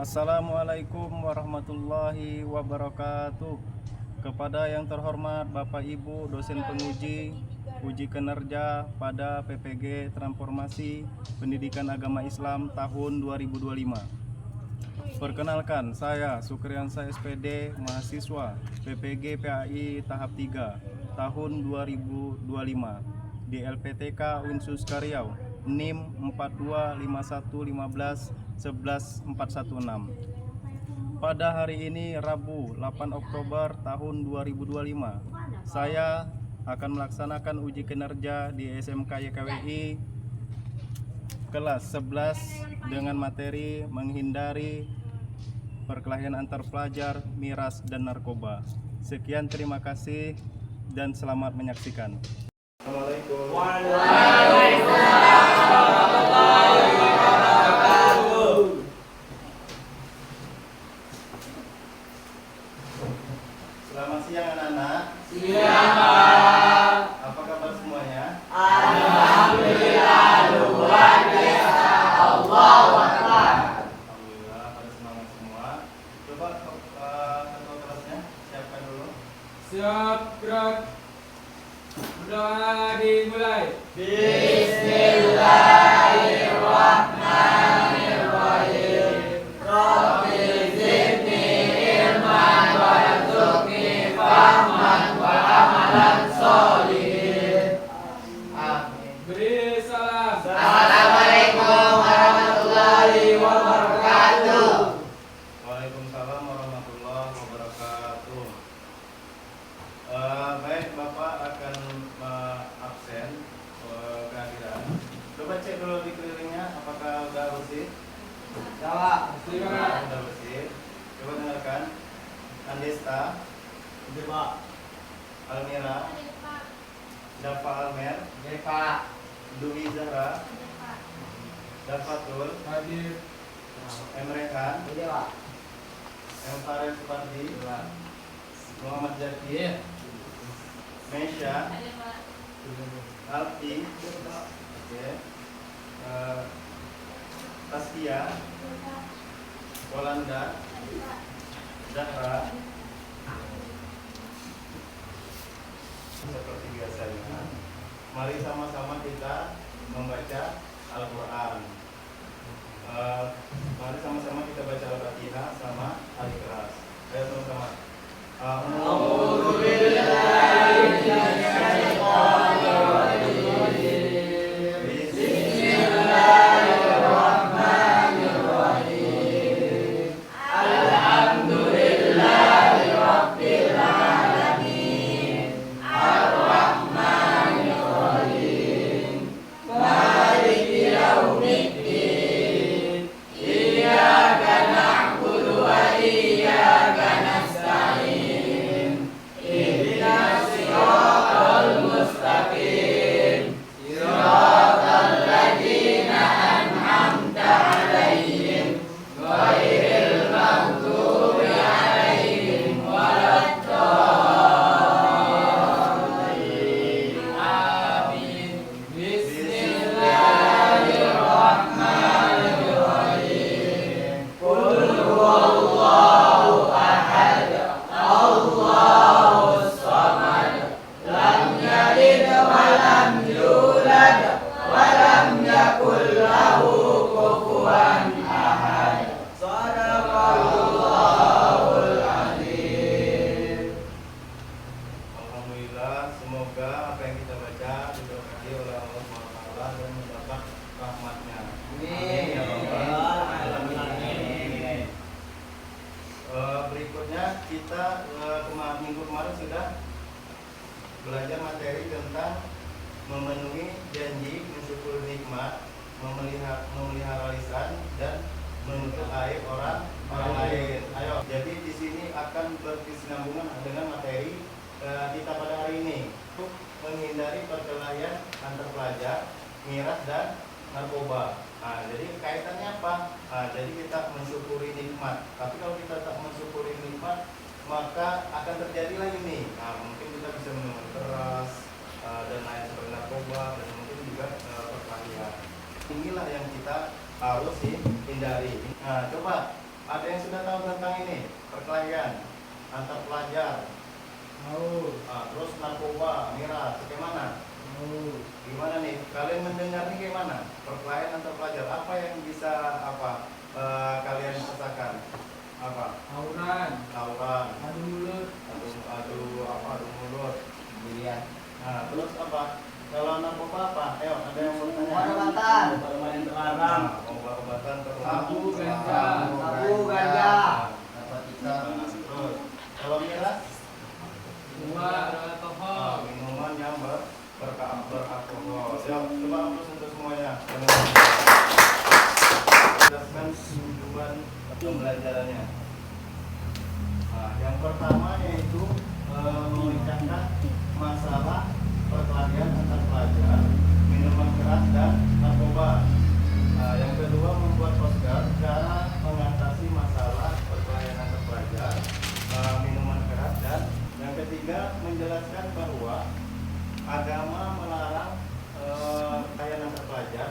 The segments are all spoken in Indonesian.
Assalamualaikum warahmatullahi wabarakatuh. Kepada yang terhormat Bapak Ibu dosen penguji uji kinerja pada PPG Transformasi Pendidikan Agama Islam tahun 2025. Perkenalkan, saya Sukriansa SPD, mahasiswa PPG PAI tahap 3 tahun 2025 di LPTK Unsus Karyau, NIM 425115111416. Pada hari ini Rabu 8 Oktober tahun 2025, saya akan melaksanakan uji kinerja di SMK YKWI kelas 11 dengan materi menghindari perkelahian antar pelajar, miras, dan narkoba. Sekian, terima kasih dan selamat menyaksikan. Assalamualaikum. Selamat siang anak-anak. Siang, Pak. Apa kabar semuanya? Alhamdulillah, luar biasa. Allahu Akbar. Alhamdulillah, pada semangat semua. Coba ketua kelasnya siapkan dulu. Siap, gerak. Berdoa dimulai. Bismillahirrahmanirrahim. Rabbi zidni ilman warzuqni fahman wa amalan sholihin. Amin. Beri salam. Assalamualaikum warahmatullahi wabarakatuh. Waalaikumsalam warahmatullahi wabarakatuh. Baik, Bapak akan absen kehadiran. Coba cek dulu di kelilingnya apakah udah bersih. Jawab. Silakan. Udah bersih. Coba dengarkan. Andesta, Pak. Almira, Dafa Almer, Pak. Dwi Zahra, Dafatul, Hadir. Emrehan, Pak. M. Farid Supardi, Muhammad Zaki, Mesya, Alfi, Taskia, Walanda, Zahra. Seperti biasanya, mari sama-sama kita membaca Al-Quran. Mari sama-sama kita baca Al-Fatihah sama Al-Ikhlas. Ayo sama-sama. Alhamdulillah, semoga apa yang kita baca diberkahi oleh Allah SWT dan mendapat rahmatnya. Amin ya Rabbal alamin. Berikutnya kita minggu kemarin sudah belajar materi tentang memenuhi janji, mensyukuri nikmat, memelihara lisan, dan menutup aib orang lain. Ayo, jadi di sini akan berkesinambungan dengan materi kita pada hari ini untuk menghindari perkelahian antar pelajar, miras, dan narkoba. Nah, jadi kaitannya apa? Jadi kita mensyukuri nikmat. Tapi kalau kita tak mensyukuri nikmat, maka akan terjadi lagi nih. Mungkin kita bisa minum keras dan lain seperti narkoba, dan mungkin juga perkelahian. Inilah yang kita harus hindari. Nah, coba Ada yang sudah tahu tentang ini? Perkelahian antar pelajar. Terus narkoba, miras, bagaimana? Gimana nih? Kalian mendengar nih gimana? Perkelahian antar pelajar. Apa yang bisa kalian rasakan? Apa? Tawuran. Adu mulut. Adu mulut. Iya. Nah, terus apa? Kalau narkoba apa? Ayo, ada yang mau tanya? Obat-obatan. Yang terlarang. Obat-obatan terlarang. Sabu, ganja. Narkotika. Terus, kalau miras? Minuman yang beralkohol. Siap, coba hapus untuk semuanya. Jelaskan tujuan pembelajarannya. Nah, yang pertama yaitu memecahkan masalah perkelahian antar pelajar, minuman keras dan narkoba. Nah, yang kedua membuat poster cara mengatasi masalah perkelahian antar pelajar, minuman keras, dan yang ketiga menjelaskan bahwa agama melarang perkelahian antar pelajar,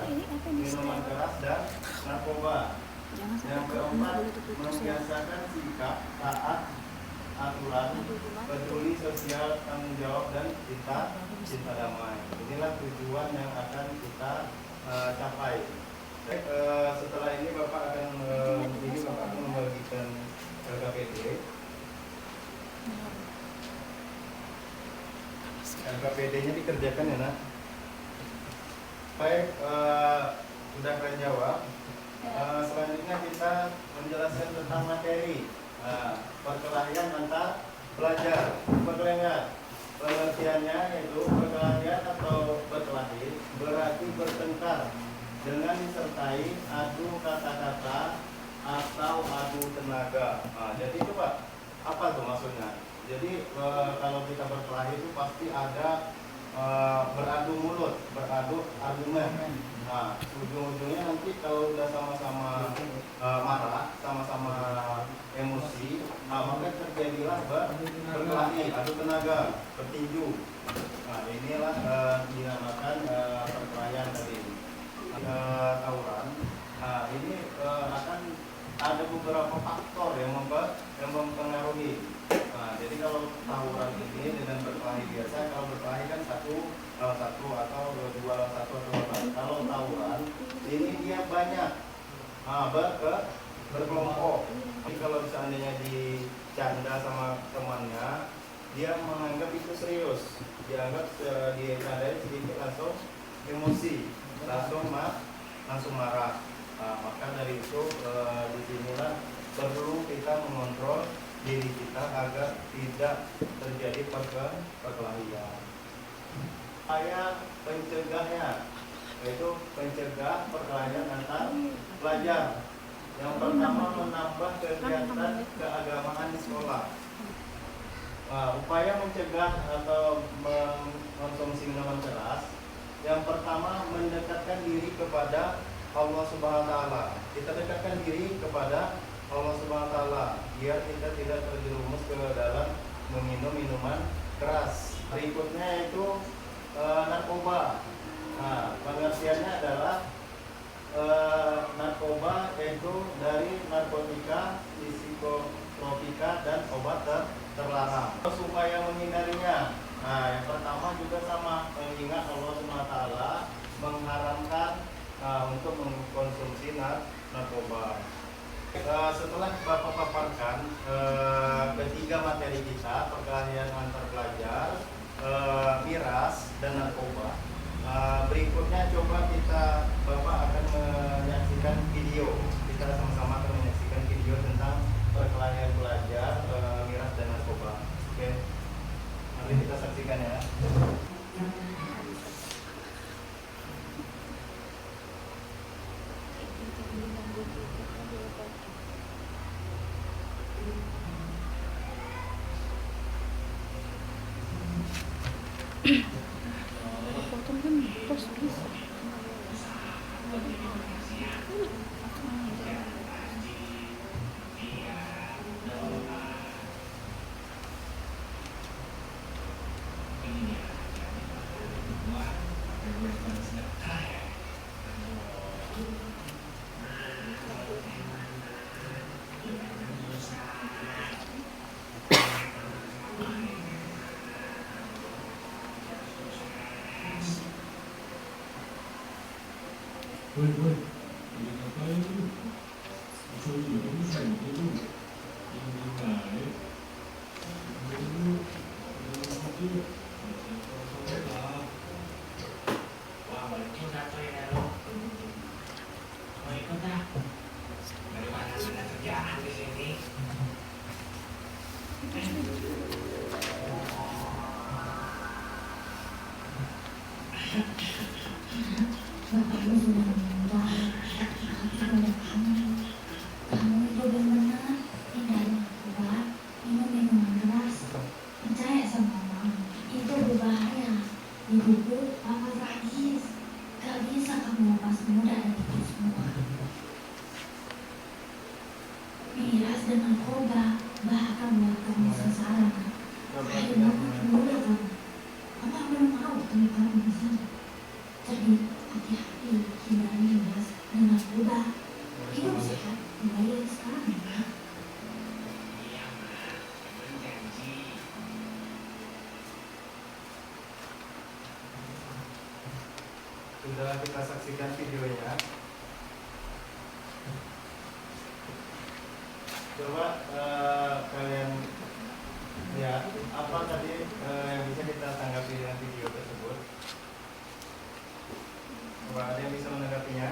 minuman keras dan narkoba. Yang keempat membiasakan sikap taat aturan, peduli sosial, tanggung jawab, dan cinta damai. Inilah tujuan yang akan kita capai. Setelah ini Bapak akan membagikan LKPD. LKPD-nya dikerjakan ya, Nak. Baik, sudah kalian jawab. Selanjutnya kita menjelaskan tentang materi. Perkelahian antar pelajar. Perkelahian, pengertiannya yaitu perkelahian atau berkelahi berarti bertengkar dengan disertai adu kata-kata atau adu tenaga. Jadi coba apa tuh maksudnya? Jadi kalau kita berkelahi itu pasti ada beradu mulut, beradu argumen. Nah, ujung-ujungnya nanti kalau udah sama-sama marah, sama-sama emosi, maka terjadilah berkelahi, adu tenaga, bertinju. Nah, inilah dinamakan perkelahian tadi. Tawuran. Nah, ini akan ada beberapa faktor yang mempengaruhi. Nah, jadi kalau tawuran ini dengan berkelahi biasa, kalau berkelahi kan satu atau dua satu atau dua. Kalau tawuran ini dia banyak, berkelompok. Jadi kalau seandainya dicanda sama temannya, dia menganggap itu serius, dianggap dicandai sedikit langsung emosi, langsung marah. Nah, maka dari itu disinilah perlu kita mengontrol diri kita agar tidak terjadi perkelahian. Upaya pencegahnya yaitu pencegah perkelahian antar pelajar. Yang pertama menambah kegiatan keagamaan di sekolah. Upaya mencegah atau mengkonsumsi minuman keras. Yang pertama mendekatkan diri kepada Allah Subhanahu wa taala. Kita dekatkan diri kepada Allah Subhanahu wa taala biar kita tidak terjerumus ke dalam meminum minuman keras. Berikutnya itu narkoba. Nah, pengertiannya adalah narkoba yaitu dari narkotika, psikotropika, dan obat terlarang. Supaya menghindarinya. Nah, yang pertama juga sama, mengingat Allah Subhanahu wa taala mengharamkan untuk mengkonsumsi narkoba. Setelah Bapak paparkan ketiga materi kita, perkelahian antar pelajar, miras, dan narkoba, berikutnya coba Bapak akan menyaksikan video. Kita sama-sama akan menyaksikan video tentang perkelahian pelajar, miras, dan narkoba. Oke, nanti kita saksikan ya. Wah, balikin satu ya lo. Mau ikut ah? Daripada ada kerjaan di sini. Bapakmu sudah meninggal. Kepada kamu itu benar-benar hindari narkoba, minum minuman keras, percaya sama mama. Itu berbahaya. Ibuku amat tragis. Gak bisa kamu lepas muda dari itu semua. Miras dan narkoba bahkan buat kamu sengsara. Akhirnya makin muda kamu. Mama belum mau ketemu kamu di sana. Jadi hati-hati hindari miras dan narkoba. Hidup sehat mulai dari sekarang ya. Iya, Ma. Berjanji. Sudah kita saksikan videonya. Coba kalian lihat apa tadi yang bisa kita tanggapi dengan video tersebut. Coba ada yang bisa menanggapinya?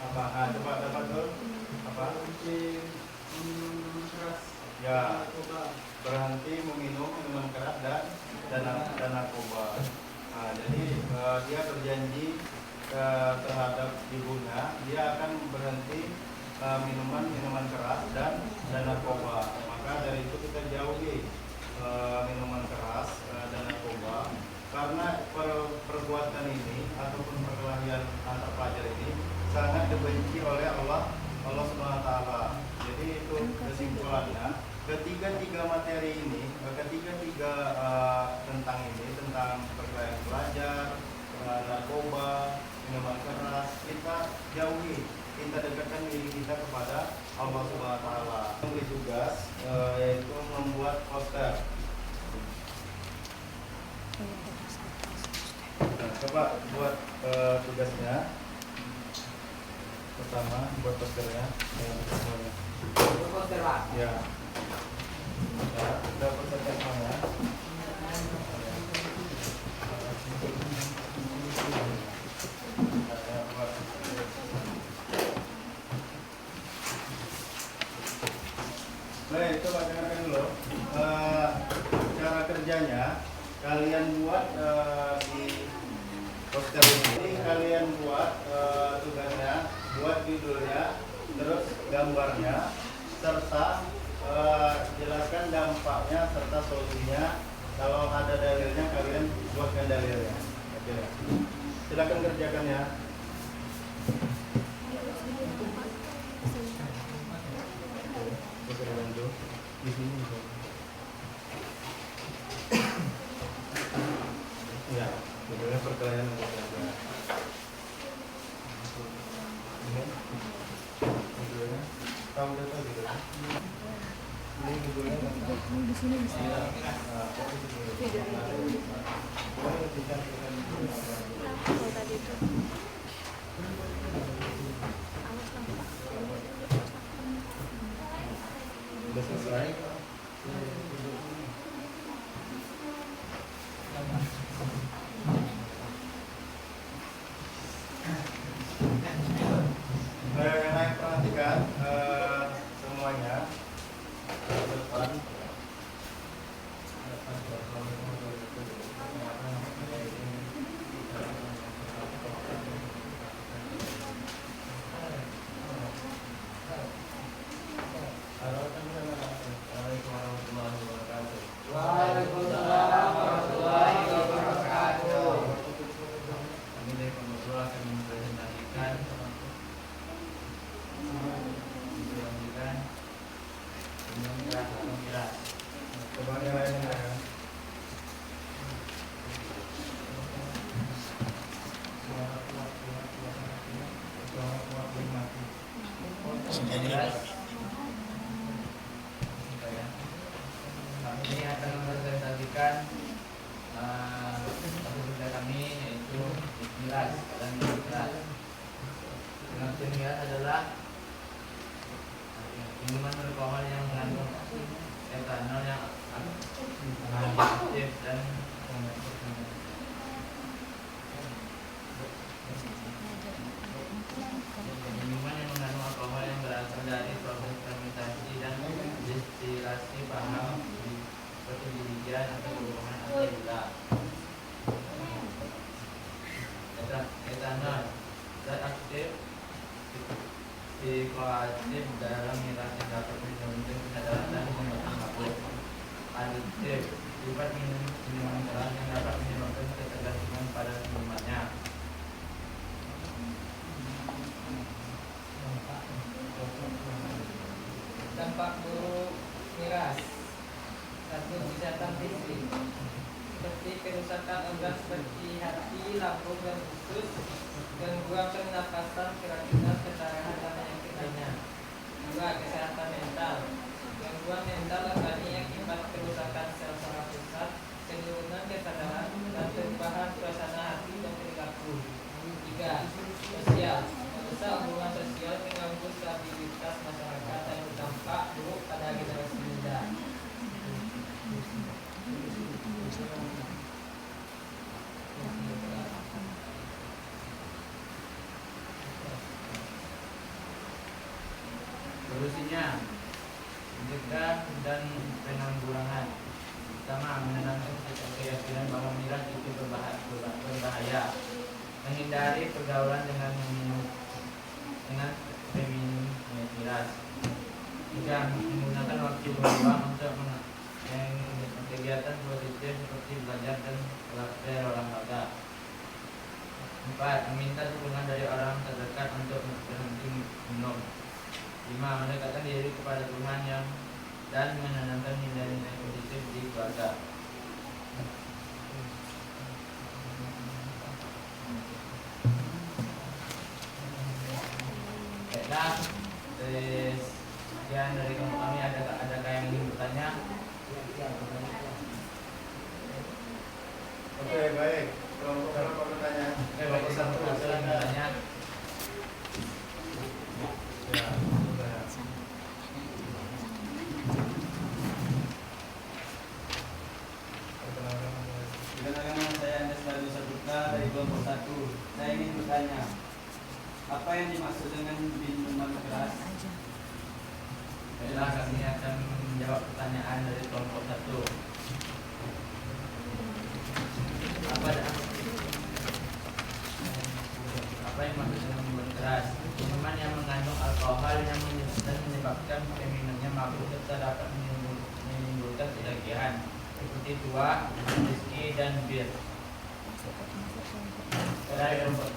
Apa? Coba dapat tuh apa? Ya, berhenti meminum minuman keras dan narkoba. Nah, jadi dia berjanji terhadap ibunya, dia akan berhenti minuman keras dan narkoba. Maka dari itu kita jauhi minuman keras dan narkoba, karena perbuatan ini ataupun perkelahian antar pelajar ini sangat dibenci oleh Allah Subhanahu wa taala. Jadi itu kesimpulannya, ketiga materi ini, ketiga tentang perkelahian pelajar, narkoba, minuman keras, kita jauhi, kita dekatkan diri kita kepada Allah Subhanahu wa taala. Memberi tugas yaitu membuat poster. Nah, coba buat tugasnya. Pertama buat posternya semuanya. Poster, Pak. Ya. Ya, kita posternya semuanya. Baik, coba dengarkan dulu. Cara kerjanya kalian buat di poster ini, kalian buat tugasnya, buat judulnya, terus gambarnya, serta jelaskan dampaknya serta solusinya. Kalau ada dalilnya, kalian buatkan dalilnya. Oke. Silakan kerjakan ya. Di sini. Ya, judulnya perkelahian antar pelajar. Ini judulnya, tahu data judulnya. Ini judulnya di sini bisa kalau tadi itu awas lah Pak. sudah selesai. Yang lain perhatikan semuanya ke depan. Assalamualaikum warahmatullahi wabarakatuh. Waalaikumsalam warahmatullahi wabarakatuh. Kami dari Pembantu akan mempresentasikan minuman keras atau miras. Coba yang lainnya ya. Kami akan mempresentasikan hasil kerja kami, yaitu miras, dan minum keras. Racun miras adalah minuman beralkohol yang mengandung etanol yang aktif dan minuman yang mengandung alkohol yang berasal dari proses fermentasi dan destilasi bahan seperti bijian atau buah atau gula. Etanol zat aktif psikoaktif dalam miras yang dapat menurunkan kesadaran dan menyebabkan mabuk. Adiktif sifat minuman keras yang dapat menyebabkan ketergantungan pada minumannya. Dampak buruk miras. 1. Kesehatan fisik seperti kerusakan organ seperti hati, lambung, dan usus, gangguan pernapasan, keracunan, pendarahan, dan penyakit lainnya. 2. Kesehatan mental. Gangguan mental alami akibat kerusakan sel saraf pusat, penurunan kesadaran, dan perubahan suasana hati dan perilaku. 3. Sosial. Merusak hubungan sosial, mengganggu stabilitas masyarakat, dan berdampak buruk pada generasi muda. Solusinya mencegah dan penanggulangan. Pertama, menanamkan keyakinan bahwa miras itu berbahaya. Menghindari pergaulan dengan peminum miras. 3. Menggunakan waktu berluang untuk kegiatan positif seperti belajar dan berolahraga. 4. Meminta dukungan dari orang terdekat untuk berhenti minum. 5. Mendekatkan diri kepada Tuhan dan menanamkan nilai-nilai positif di keluarga. Baiklah, sekian dari kami. Adakah yang ingin bertanya? Oke, baik. Kalau bertanya, Bapak satu yang bertanya. ya, sudah. Perkenalkan, saya Andes Lalu Sabuka dari kelompok 1. Saya ingin bertanya, apa yang dimaksud dengan minuman keras? Baiklah, kami akan menjawab pertanyaan dari kelompok 1. Apa yang maksud dengan minuman keras? Minuman yang mengandung alkohol yang menyebabkan peminumnya mabuk serta dapat menimbulkan ketagihan seperti tua, whisky, dan bir. Dari kelompok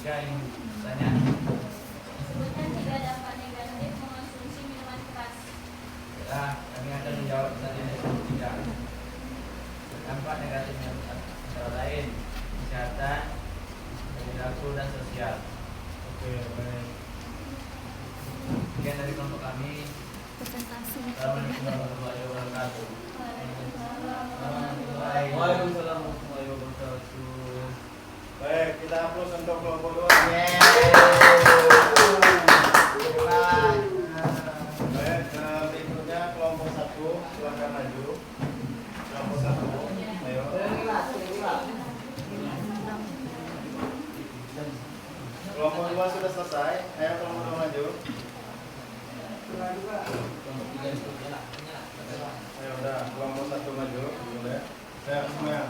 3 yang bertanya. Sebutkan 3 dampak negatif mengonsumsi minuman keras. Ya, kami akan menjawab pertanyaan dari kelompok 3. Dampak negatifnya antara lain kesehatan, perilaku, dan sosial. Oke, baik. Sekian dari kelompok kami. Presentasi. Assalamualaikum warahmatullahi wabarakatuh. Waalaikumsalam warahmatullahi wabarakatuh. Baik, kita aplaus untuk kelompok 2. Baik, berikutnya kelompok 1, silakan maju. Kelompok 1, ayo. Kelompok 2 sudah selesai. Ayo kelompok 2 maju. Ayo udah, kelompok 1 maju. Boleh. Saya semua.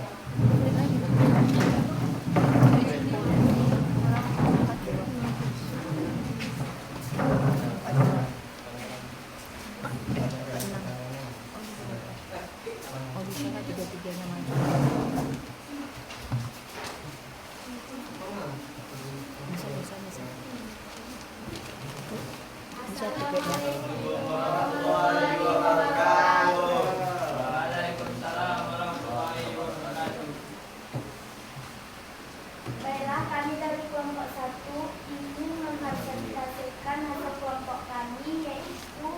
Oh, bisa nggak tiga-tiganya maju? Bisa. Bisa tiga-tiganya. Warahmatullahi wabarakatuh. Waalaikumsalam warahmatullahi wabarakatuh. Baiklah, kami dari kelompok 1 ingin menghasilkan hasil kelompok kami, yaitu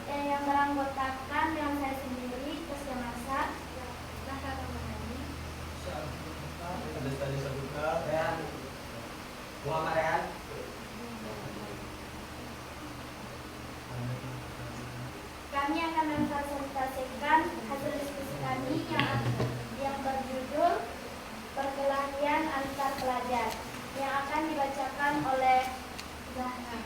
yang beranggotakan yang saya sendiri, terus yang masak, nah kakak menyanyi. Ada tadi Sabuka. Muhammad Rehan. Kami akan mempresentasikan hasil diskusi kami yang berjudul Perkelahian Antar Pelajar yang akan dibacakan oleh Zahra.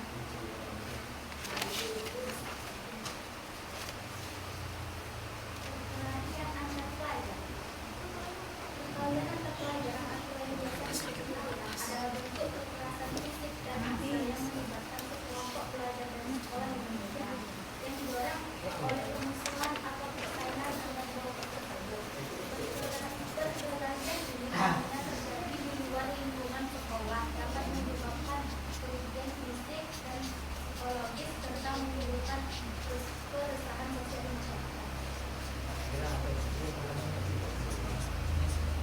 Perkelahian antar pelajar. Perkelahian antar pelajar adalah bentuk kekerasan fisik dan asal yang melibatkan sekelompok pelajar dan sekolah Indonesia yang didorong oleh permusuhan atau persaingan antar kelompok tersebut. Perkelahian ini hanya terjadi di luar lingkungan sekolah, dapat menyebabkan kerugian fisik dan psikologis serta menimbulkan keresahan sosial masyarakat.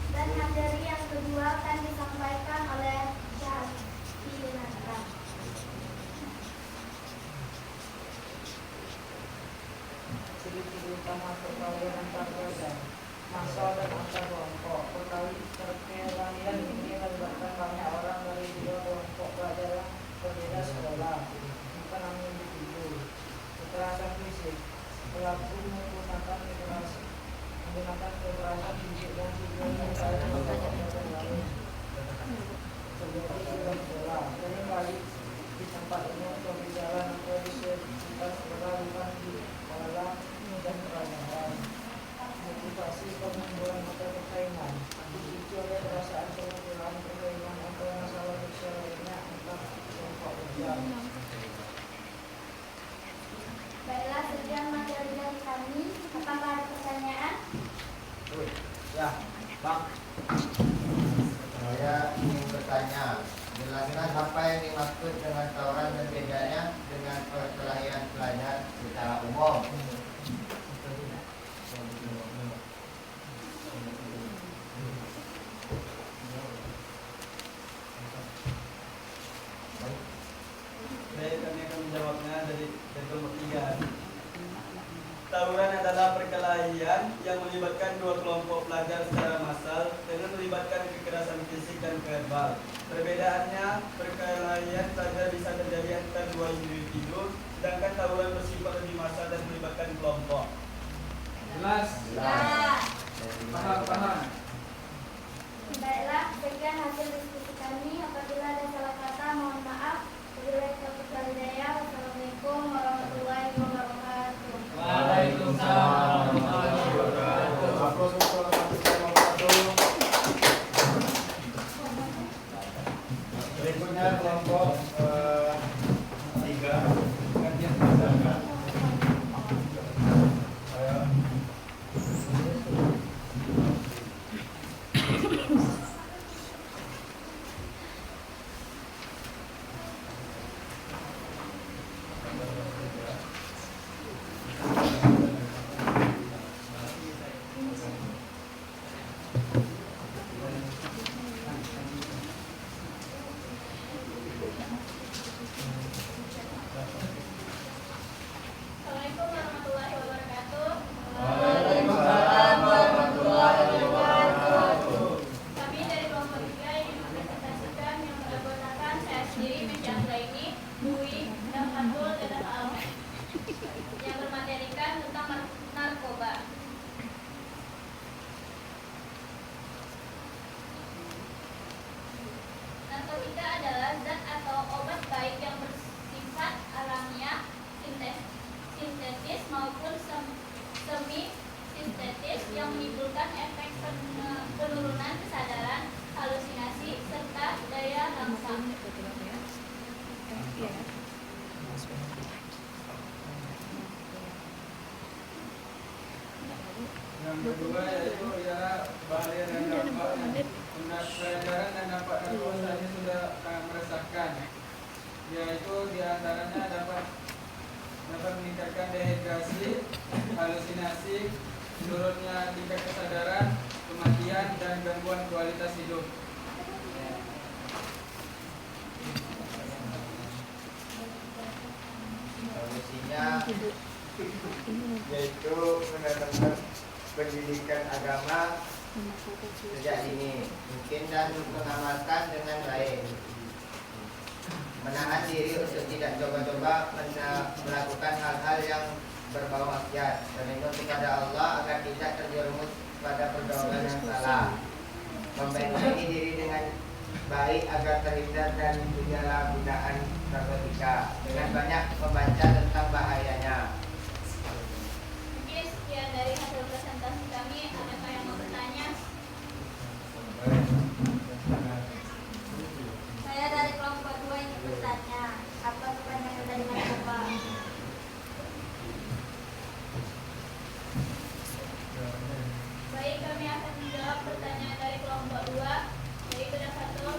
Dan materi yang kedua akan disampaikan oleh Syahfi Natra. Ciri-ciri utama perkelahian antar pelajar, massa dan antar kelompok. Perkelahian ini melibatkan banyak orang dari dua kelompok pelajar yang berbeda sekolah, bukan hanya individu. Kekerasan fisik, pelaku menggunakan kekerasan fisik dan tujuannya adalah kelompok pelajar lain. Terjadi di dalam sekolah, seringkali di tempat umum, di jalan atau di sekitar sekolah, bukan di dalam dan pelajaran. Motivasi pembunuhan atau persaingan dipicu oleh perasaan kemudahan persaingan atau masalah sosial lainnya antar kelompok pelajar. Baiklah, sekian materi dari kami. Apakah ada pertanyaan? Ya, Bang. Saya ingin bertanya, jelaskan apa yang dimaksud dengan tawuran dan bedanya dengan perkelahian pelajar secara umum. Baik, kami akan menjawabnya dari kelompok 3. Tawuran adalah perkelahian yang melibatkan dua kelompok pelajar secara massal dengan melibatkan kekerasan fisik dan verbal. Perbedaannya, perkelahian pelajar bisa terjadi antara dua individu, sedangkan tawuran bersifat lebih massal dan melibatkan kelompok. Jelas? Ya. Paham? Baiklah, sekian hasil diskusi kami. Apabila ada salah kata, mohon maaf. Wabillahi taufiq wal hidayah. Wassalamualaikum warahmatullahi wabarakatuh. Waalaikumsalam warahmatullahi wabarakatuh. Berikutnya kelompok 3. Assalamualaikum warahmatullahi wabarakatuh. Waalaikumsalam warahmatullahi wabarakatuh. Kami dari kelompok 3 ingin mempresentasikan yang beranggotakan saya sendiri, Meja Anggraini, Dwi, dan Fatul, dan Al, yang bermaterikan tentang narkoba. Narkotika adalah zat atau obat baik yang bersifat alamiah, sintetis maupun semi sintetis yang menimbulkan efek penurunan kesadaran, halusinasi, serta daya rangsang. Yang kedua yaitu ialah bahaya dan dampaknya. Peredaran dan dampak narkoba ini sudah meresahkan, yaitu diantaranya dapat meningkatkan dehidrasi, halusinasi, menurunnya tingkat kesadaran, kematian, dan gangguan kualitas hidup. Solusinya yaitu mendatangkan pendidikan agama sejak dini, mungkin dan mengamalkan dengan baik. menahan diri untuk tidak coba-coba melakukan hal-hal yang berbau maksiat, berlindung kepada Allah agar tidak terjerumus pada pergaulan yang salah, membentengi diri dengan baik agar terhindar dari penyalahgunaan narkotika dengan banyak membaca tentang bahayanya. Oke, sekian dari hasil presentasi kami. Adakah yang mau bertanya? Saya dari kelompok 2 ingin bertanya. Apa kepanjangan dari narkoba? Baik, kami akan menjawab pertanyaan dari kelompok 2. Jadi sudah satu.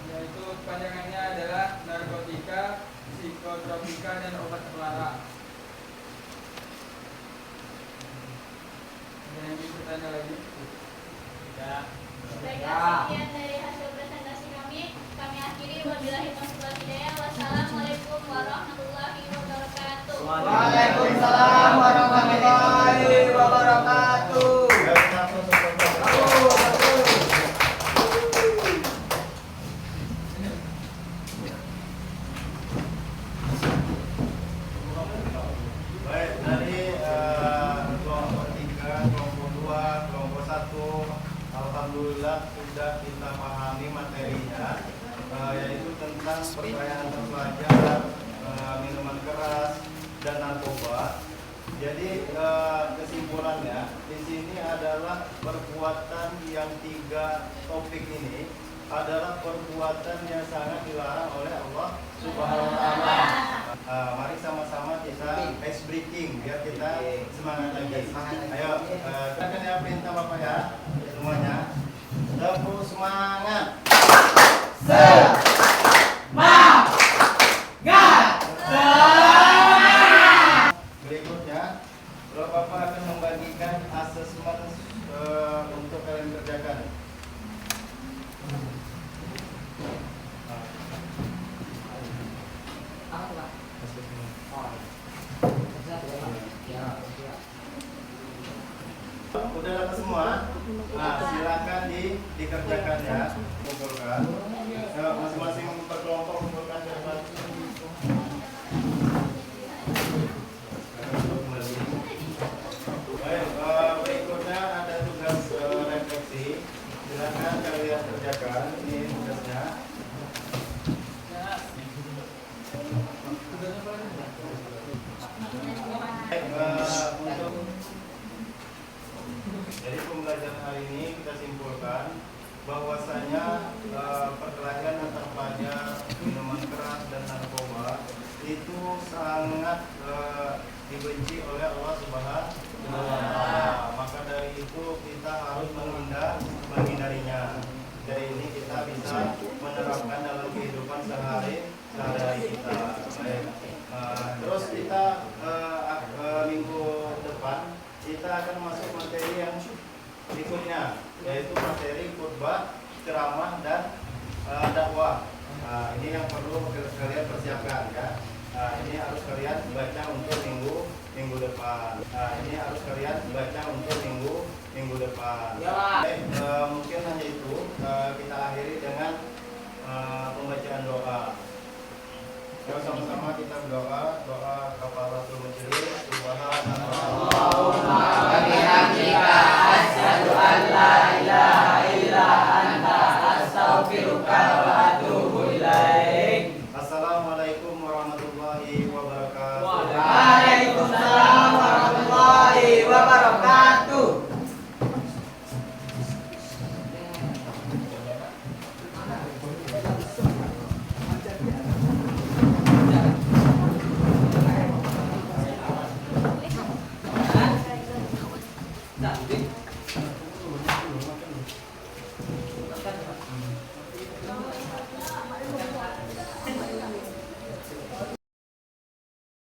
Yaitu kepanjangannya adalah narkotika, psikotropika, dan obat terlarang. Ada yang ingin bertanya lagi? Tidak. Baiklah, sekian dari hasil presentasi kami. Kami akhiri. Wabillahi taufiq wal hidayah. Wassalamualaikum warahmatullahi wabarakatuh. Waalaikumsalam warahmatullahi wabarakatuh. Baik, dari kelompok 3, kelompok 2, kelompok 1, alhamdulillah sudah kita pahami materinya, yaitu tentang perkayaan terpelajar, minuman keras, dan narkoba. Jadi kesimpulannya di sini adalah perbuatan yang 3 topik ini adalah perbuatan yang sangat dilarang oleh Allah Subhanahu wa taala. Mari sama-sama kita ice breaking biar kita semangat lagi. Ayo, kita ya perintah Bapak ya semuanya. Tepuk semangat. Berikutnya, Bapak akan membagikan asesmen untuk kalian kerjakan. Udah dapat semua? Nah, silakan dikerjakan ya. Kumpulkan. Masing-masing per kelompok kumpulkan ke depan. Baik, berikutnya ada tugas refleksi. Silakan kalian kerjakan. Ini tugasnya. Jadi pembelajaran hari ini kita simpulkan bahwasanya perkelahian antar pelajar, minuman keras dan narkoba itu sangat dibenci oleh Allah Subhanahu wa taala. Maka dari itu kita harus menghindarinya. Dari ini kita bisa menerapkan dalam kehidupan sehari-hari kita. Baik. Terus kita minggu depan kita akan masuk materi yang berikutnya, yaitu materi khutbah, ceramah, dan dakwah. Ini yang perlu kalian persiapkan ya. Ini harus kalian baca untuk minggu depan. Ini harus kalian baca untuk minggu depan. Mungkin hanya itu. Kita akhiri dengan pembacaan doa.